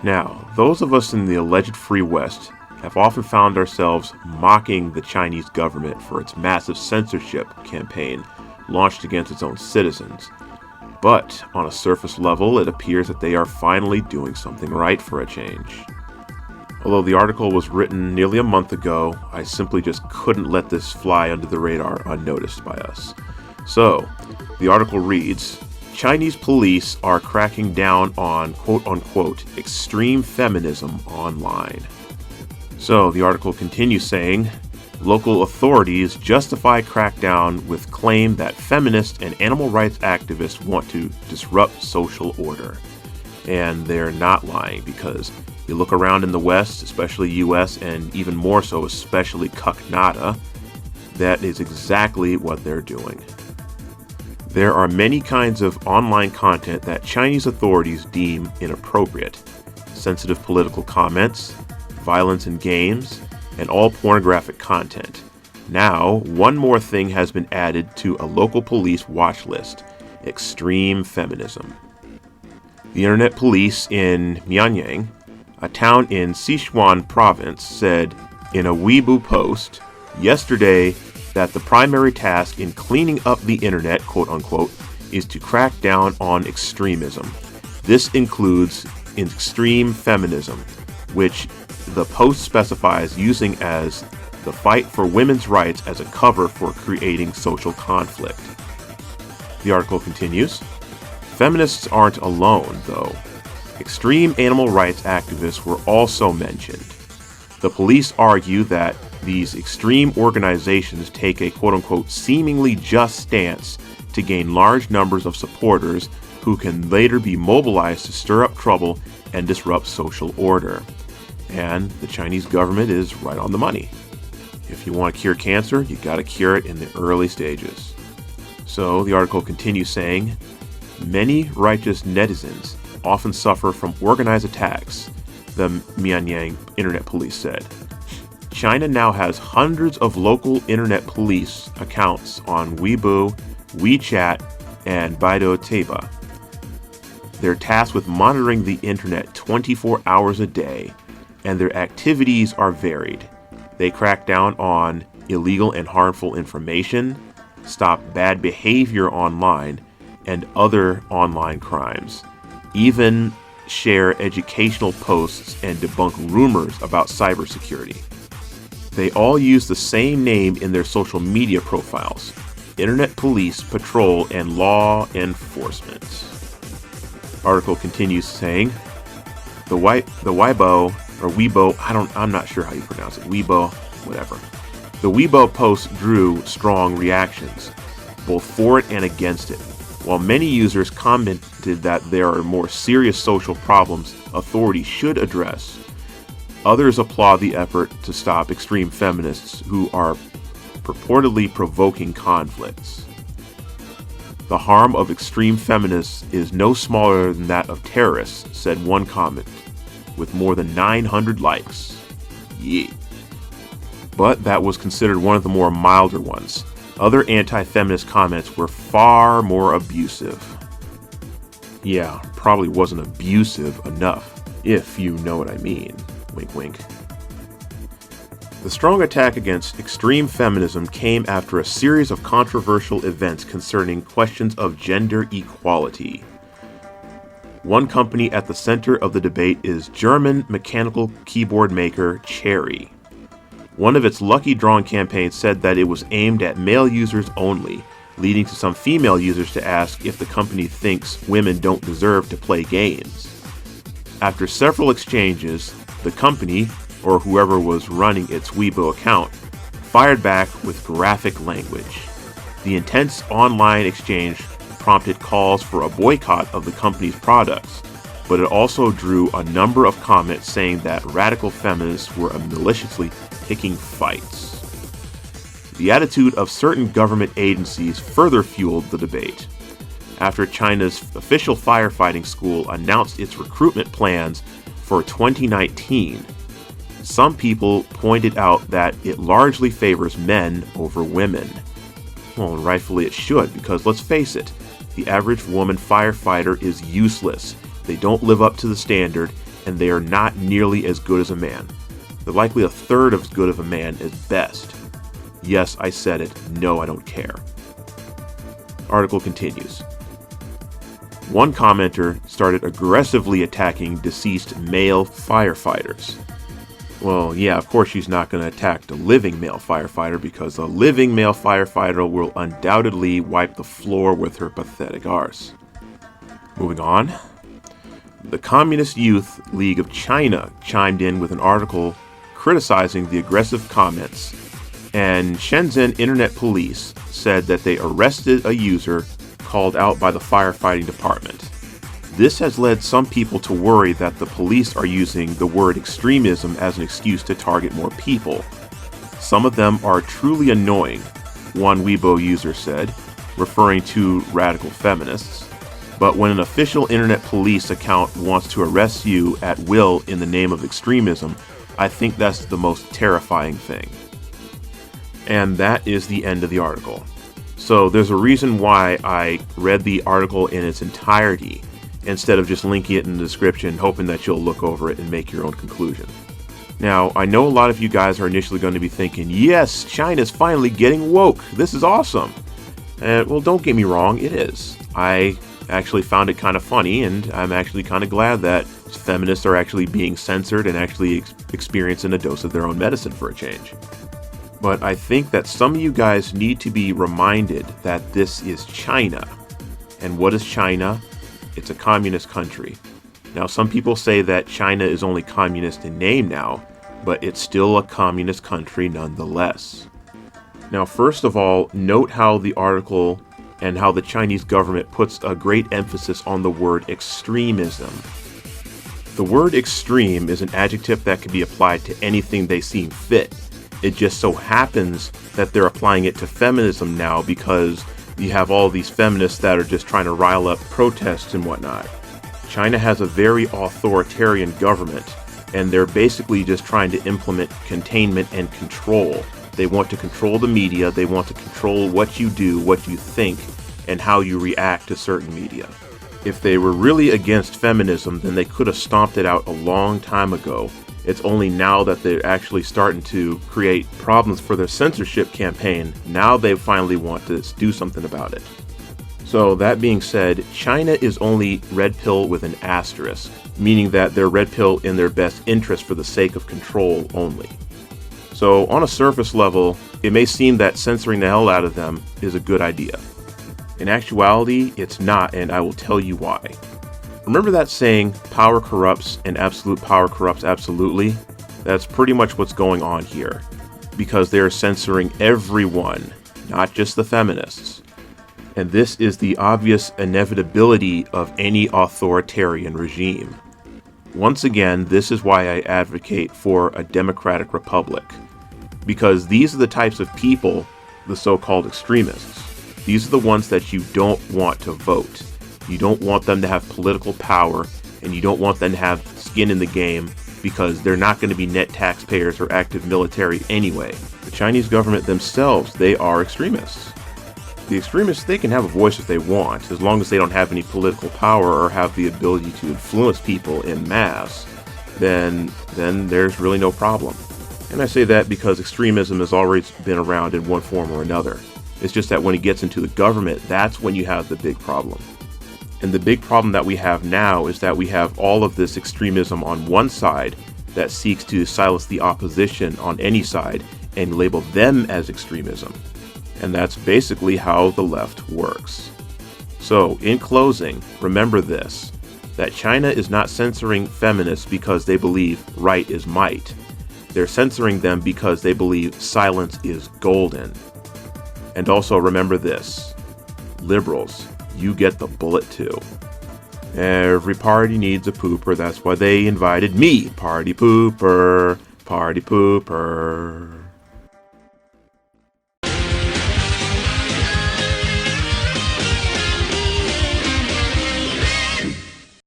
Now, those of us in the alleged free West have often found ourselves mocking the Chinese government for its massive censorship campaign launched against its own citizens. But on a surface level, it appears that they are finally doing something right for a change. Although the article was written nearly a month ago, I simply just couldn't let this fly under the radar unnoticed by us. So, the article reads, Chinese police are cracking down on quote-unquote extreme feminism online. So, the article continues saying, local authorities justify crackdown with claim that feminists and animal rights activists want to disrupt social order. And they're not lying, because you look around in the West, especially US, and even more so, especially Canada, that is exactly what they're doing. There are many kinds of online content that Chinese authorities deem inappropriate. Sensitive political comments, violence in games, and all pornographic content. Now, one more thing has been added to a local police watch list: extreme feminism. The internet police in Mianyang, a town in Sichuan province, said in a Weibo post yesterday that the primary task in cleaning up the internet, quote-unquote, is to crack down on extremism. This includes extreme feminism, which the post specifies using as the fight for women's rights as a cover for creating social conflict. The article continues, feminists aren't alone, though. Extreme animal rights activists were also mentioned. The police argue that these extreme organizations take a quote-unquote seemingly just stance to gain large numbers of supporters who can later be mobilized to stir up trouble and disrupt social order. And the Chinese government is right on the money. If you want to cure cancer, you got to cure it in the early stages. So the article continues saying, many righteous netizens often suffer from organized attacks, the Mianyang internet police said. China now has hundreds of local internet police accounts on Weibo, WeChat, and Baidu Tieba. They're tasked with monitoring the internet 24 hours a day, and their activities are varied. They crack down on illegal and harmful information, stop bad behavior online, and other online crimes, even share educational posts and debunk rumors about cybersecurity. They all use the same name in their social media profiles: Internet Police Patrol and Law Enforcement. Article continues saying, the Weibo, or Weibo, I'm not sure how you pronounce it, Weibo, whatever. The Weibo post drew strong reactions, both for it and against it. While many users commented that there are more serious social problems authorities should address, others applaud the effort to stop extreme feminists who are purportedly provoking conflicts. The harm of extreme feminists is no smaller than that of terrorists, said one comment, with more than 900 likes. Yeah. But that was considered one of the more milder ones. Other anti-feminist comments were far more abusive. Yeah, probably wasn't abusive enough, if you know what I mean. Wink, wink. The strong attack against extreme feminism came after a series of controversial events concerning questions of gender equality. One company at the center of the debate is German mechanical keyboard maker Cherry. One of its lucky drawing campaigns said that it was aimed at male users only, leading to some female users to ask if the company thinks women don't deserve to play games. After several exchanges, the company, or whoever was running its Weibo account, fired back with graphic language. The intense online exchange prompted calls for a boycott of the company's products, but it also drew a number of comments saying that radical feminists were maliciously picking fights. The attitude of certain government agencies further fueled the debate. After China's official firefighting school announced its recruitment plans for 2019, some people pointed out that it largely favors men over women. Well, and rightfully it should, because let's face it, the average woman firefighter is useless. They don't live up to the standard, and they are not nearly as good as a man. They're likely a third as good of a man as best. Yes, I said it. No, I don't care. Article continues. One commenter started aggressively attacking deceased male firefighters. Well, yeah, of course she's not going to attack the living male firefighter, because a living male firefighter will undoubtedly wipe the floor with her pathetic arse. Moving on. The Communist Youth League of China chimed in with an article criticizing the aggressive comments, and Shenzhen Internet Police said that they arrested a user called out by the firefighting department. This has led some people to worry that the police are using the word extremism as an excuse to target more people. Some of them are truly annoying, one Weibo user said, referring to radical feminists. But when an official internet police account wants to arrest you at will in the name of extremism, I think that's the most terrifying thing. And that is the end of the article. So there's a reason why I read the article in its entirety instead of just linking it in the description, hoping that you'll look over it and make your own conclusion. Now, I know a lot of you guys are initially going to be thinking, yes, China's finally getting woke. This is awesome. Well, don't get me wrong, it is. I actually found it kind of funny, and I'm actually kind of glad that feminists are actually being censored and actually experiencing a dose of their own medicine for a change. But I think that some of you guys need to be reminded that this is China. And what is China? It's a communist country. Now, some people say that China is only communist in name now, but it's still a communist country nonetheless. Now, first of all, note how the article and how the Chinese government puts a great emphasis on the word extremism. The word extreme is an adjective that can be applied to anything they seem fit. It just so happens that they're applying it to feminism now because you have all these feminists that are just trying to rile up protests and whatnot. China has a very authoritarian government, and they're basically just trying to implement containment and control. They want to control the media, they want to control what you do, what you think, and how you react to certain media. If they were really against feminism, then they could have stomped it out a long time ago. It's only now that they're actually starting to create problems for their censorship campaign. Now they finally want to do something about it. So that being said, China is only red pill with an asterisk, meaning that they're red pill in their best interest for the sake of control only. So on a surface level, it may seem that censoring the hell out of them is a good idea. In actuality, it's not, and I will tell you why. Remember that saying, power corrupts and absolute power corrupts absolutely? That's pretty much what's going on here, because they're censoring everyone, not just the feminists. And this is the obvious inevitability of any authoritarian regime. Once again, this is why I advocate for a democratic republic, because these are the types of people, the so-called extremists. These are the ones that you don't want to vote. You don't want them to have political power, and you don't want them to have skin in the game, because they're not going to be net taxpayers or active military anyway. The Chinese government themselves, they are extremists. The extremists, they can have a voice if they want, as long as they don't have any political power or have the ability to influence people en masse, then there's really no problem. And I say that because extremism has always been around in one form or another. It's just that when it gets into the government, that's when you have the big problem. And the big problem that we have now is that we have all of this extremism on one side that seeks to silence the opposition on any side and label them as extremism. And that's basically how the left works. So, in closing, remember this, that China is not censoring feminists because they believe right is might. They're censoring them because they believe silence is golden. And also remember this, liberals, you get the bullet too. Every party needs a pooper, that's why they invited me. Party pooper, party pooper.